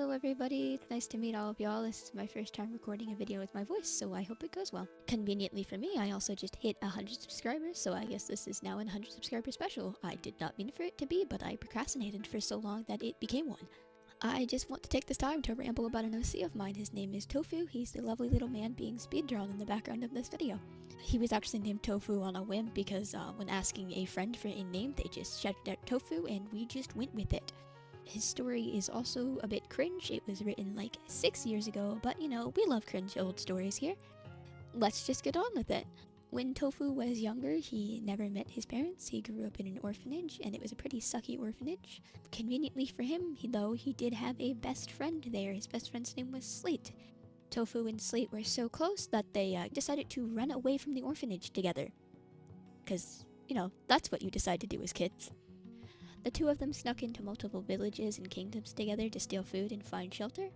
Hello everybody, it's nice to meet all of y'all. This is my first time recording a video with my voice, so I hope it goes well. Conveniently for me, I also just hit 100 subscribers, so I guess this is now a 100 subscriber special. I did not mean for it to be, but I procrastinated for so long that it became one. I just want to take this time to ramble about an OC of mine. His name is Tofu. He's the lovely little man being speed drawn in the background of this video. He was actually named Tofu on a whim because when asking a friend for a name, they just shouted out Tofu and we just went with it. His story is also a bit cringe. It was written like 6 years ago, but you know, we love cringe old stories here. Let's just get on with it. When Tofu was younger, he never met his parents. He grew up in an orphanage, and it was a pretty sucky orphanage. Conveniently for him, though, he did have a best friend there. His best friend's name was Slate. Tofu and Slate were so close that they decided to run away from the orphanage together. Because, you know, that's what you decide to do as kids. The two of them snuck into multiple villages and kingdoms together to steal food and find shelter.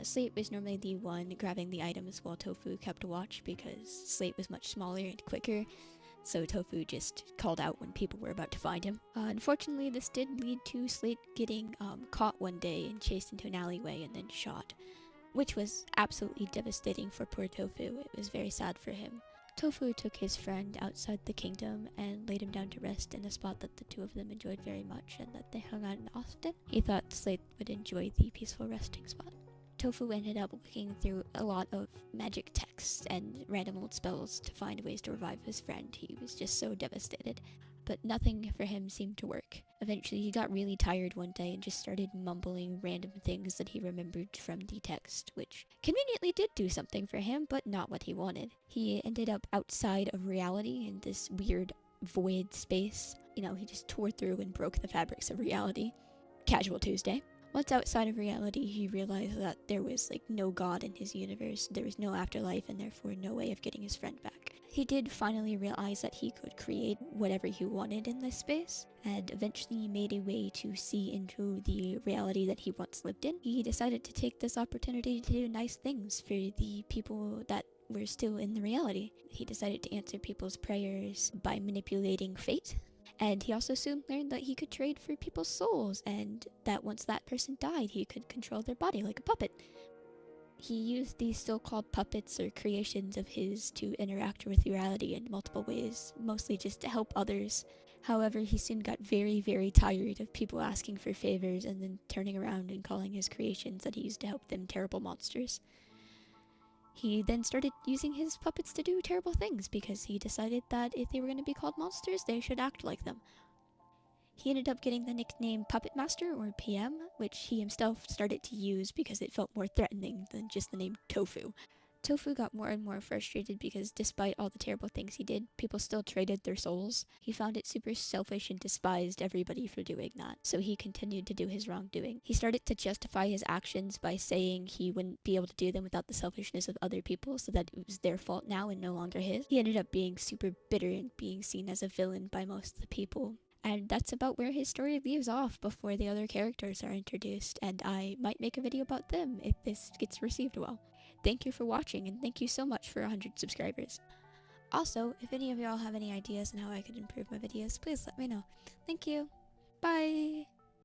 Slate was normally the one grabbing the items while Tofu kept watch because Slate was much smaller and quicker, so Tofu just called out when people were about to find him. Unfortunately, this did lead to Slate getting caught one day and chased into an alleyway and then shot, which was absolutely devastating for poor Tofu. It was very sad for him. Tofu took his friend outside the kingdom and laid him down to rest in a spot that the two of them enjoyed very much and that they hung out in often. He thought Slate would enjoy the peaceful resting spot. Tofu ended up looking through a lot of magic texts and random old spells to find ways to revive his friend. He was just so devastated, but nothing for him seemed to work. Eventually he got really tired one day and just started mumbling random things that he remembered from the text, which conveniently did do something for him, but not what he wanted. He ended up outside of reality in this weird void space. You know, he just tore through and broke the fabrics of reality. Casual Tuesday. Once outside of reality, he realized that there was like no god in his universe, there was no afterlife, and therefore no way of getting his friend back. He did finally realize that he could create whatever he wanted in this space, and eventually made a way to see into the reality that he once lived in. He decided to take this opportunity to do nice things for the people that were still in the reality. He decided to answer people's prayers by manipulating fate. And he also soon learned that he could trade for people's souls, and that once that person died, he could control their body like a puppet. He used these so-called puppets or creations of his to interact with reality in multiple ways, mostly just to help others. However, he soon got very, very tired of people asking for favors and then turning around and calling his creations that he used to help them terrible monsters. He then started using his puppets to do terrible things because he decided that if they were going to be called monsters, they should act like them. He ended up getting the nickname Puppet Master, or PM, which he himself started to use because it felt more threatening than just the name Tofu. Tofu got more and more frustrated because despite all the terrible things he did, people still traded their souls. He found it super selfish and despised everybody for doing that, so he continued to do his wrongdoing. He started to justify his actions by saying he wouldn't be able to do them without the selfishness of other people, so that it was their fault now and no longer his. He ended up being super bitter and being seen as a villain by most of the people. And that's about where his story leaves off before the other characters are introduced, and I might make a video about them if this gets received well. Thank you for watching, and thank you so much for 100 subscribers. Also, if any of y'all have any ideas on how I could improve my videos, please let me know. Thank you. Bye!